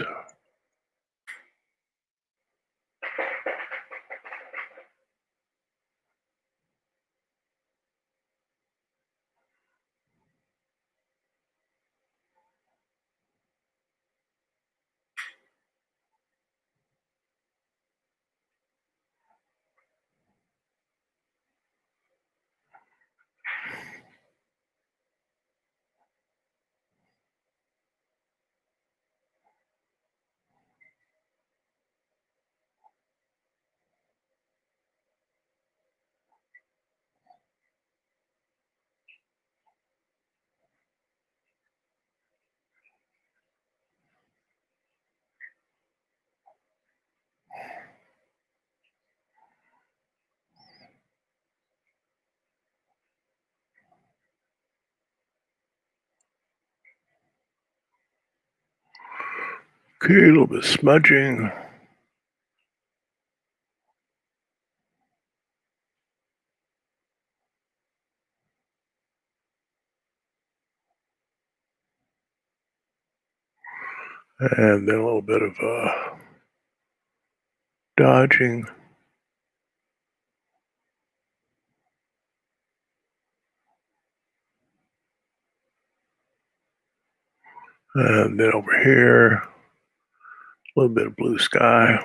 Okay, a little bit of smudging. And then a little bit of dodging. And then over here, a little bit of blue sky.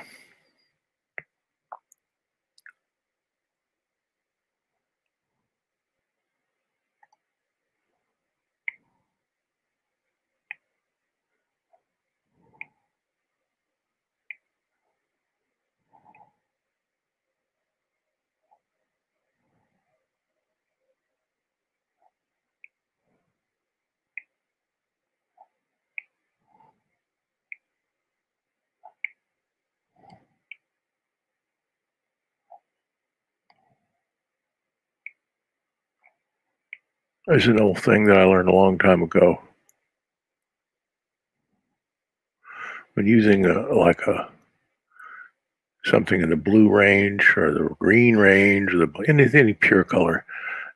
There's an old thing that I learned a long time ago. When using something in the blue range or the green range or any pure color,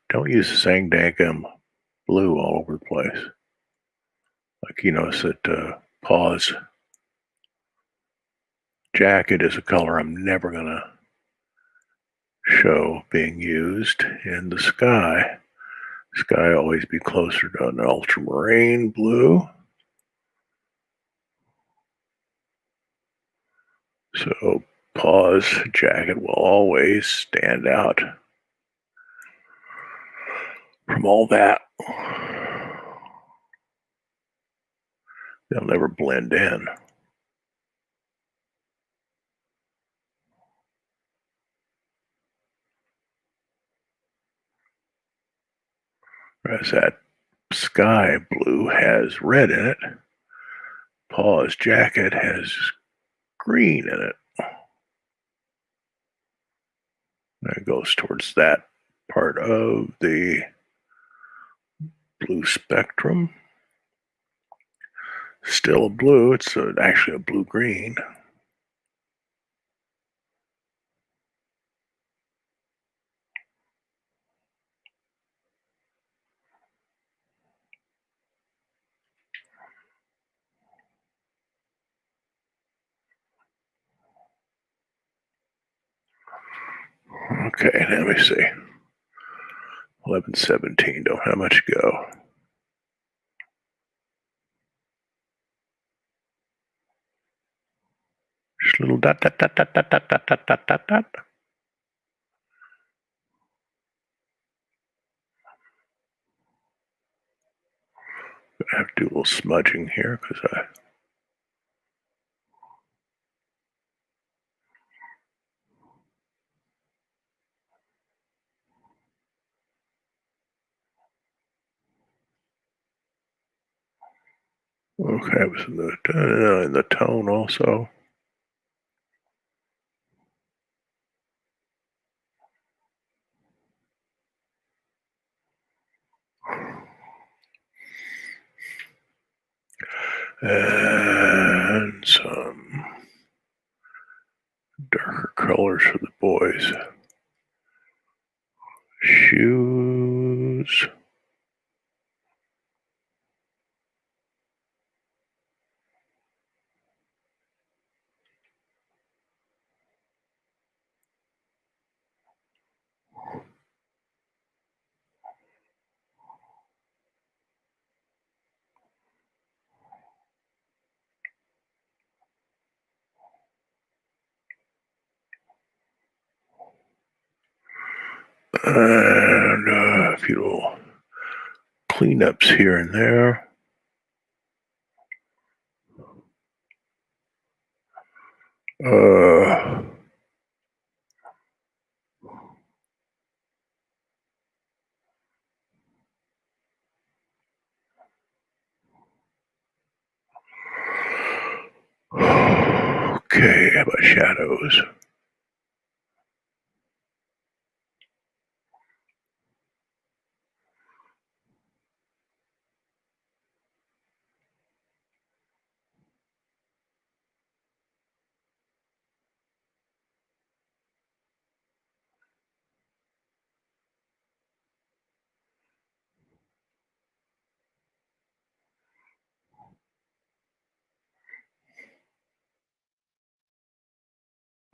don't use the same dangum blue all over the place. Like you notice that pause jacket is a color I'm never gonna show being used in the sky. Sky always be closer to an ultramarine blue. So pause jacket will always stand out from all that. They'll never blend in. Whereas that sky blue has red in it. Paul's jacket has green in it. And it goes towards that part of the blue spectrum. Still a blue. It's actually a blue-green. Okay, let me see. 11:17. Don't have much to go. Just a little dot, dot, dot, dot, dot, dot, dot, dot, dot, dot, dot. I have to do a little smudging here because I. Okay, it was in the tone also. And some darker colors for the boys. Shoes. And a few little cleanups here and there. Okay, how about shadows?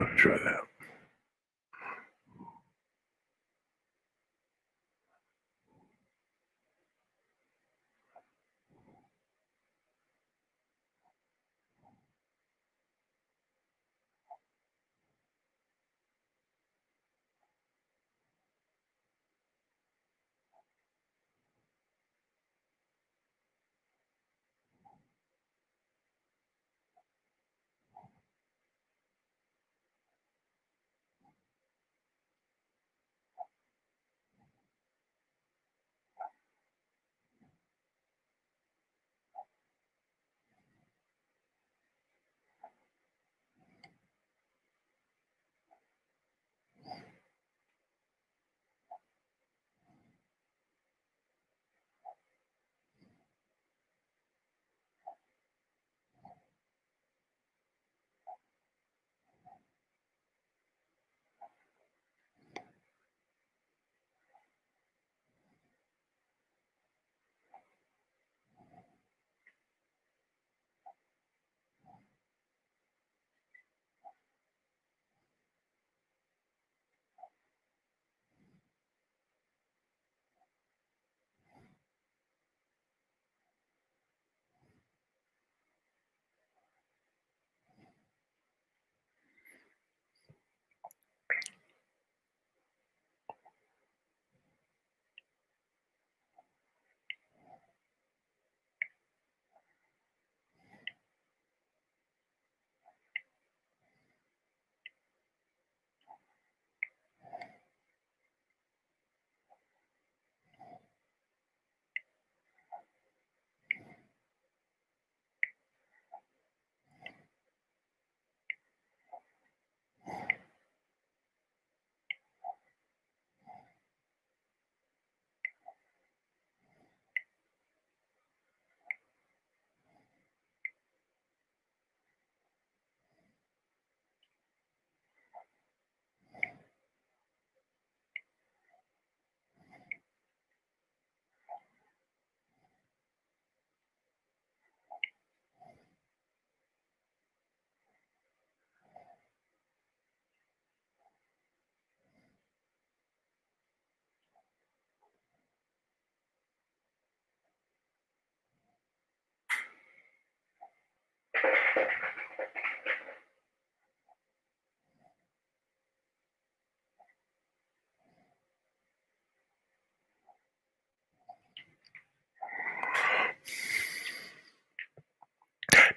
Let's try that.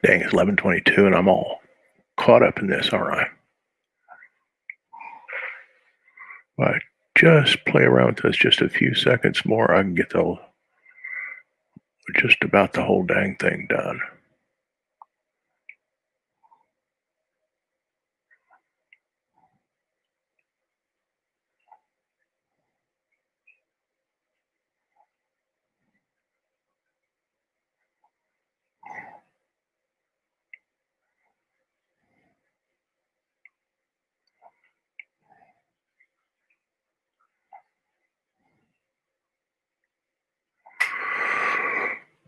Dang, it's 11:22 and I'm all caught up in this, aren't I? If I just play around with this just a few seconds more, I can get just about the whole dang thing done.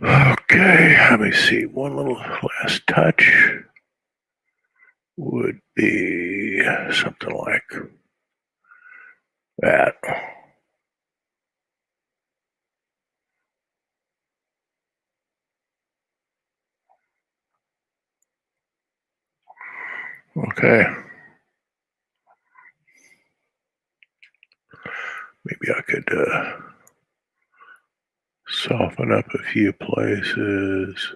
Okay, let me see. One little last touch would be something like that. Okay. Maybe I could soften up a few places.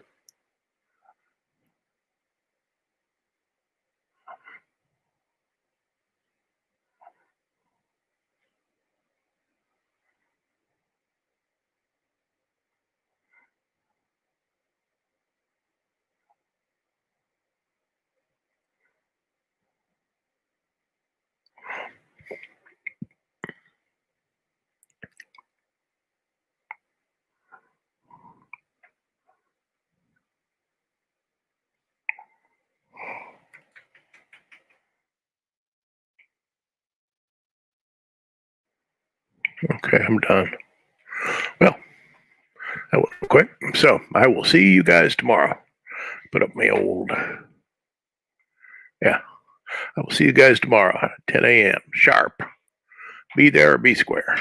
Okay, I'm done. Well, that was quick. So I will see you guys tomorrow. Put up my old. Yeah, I will see you guys tomorrow at 10 a.m. sharp. Be there or be square.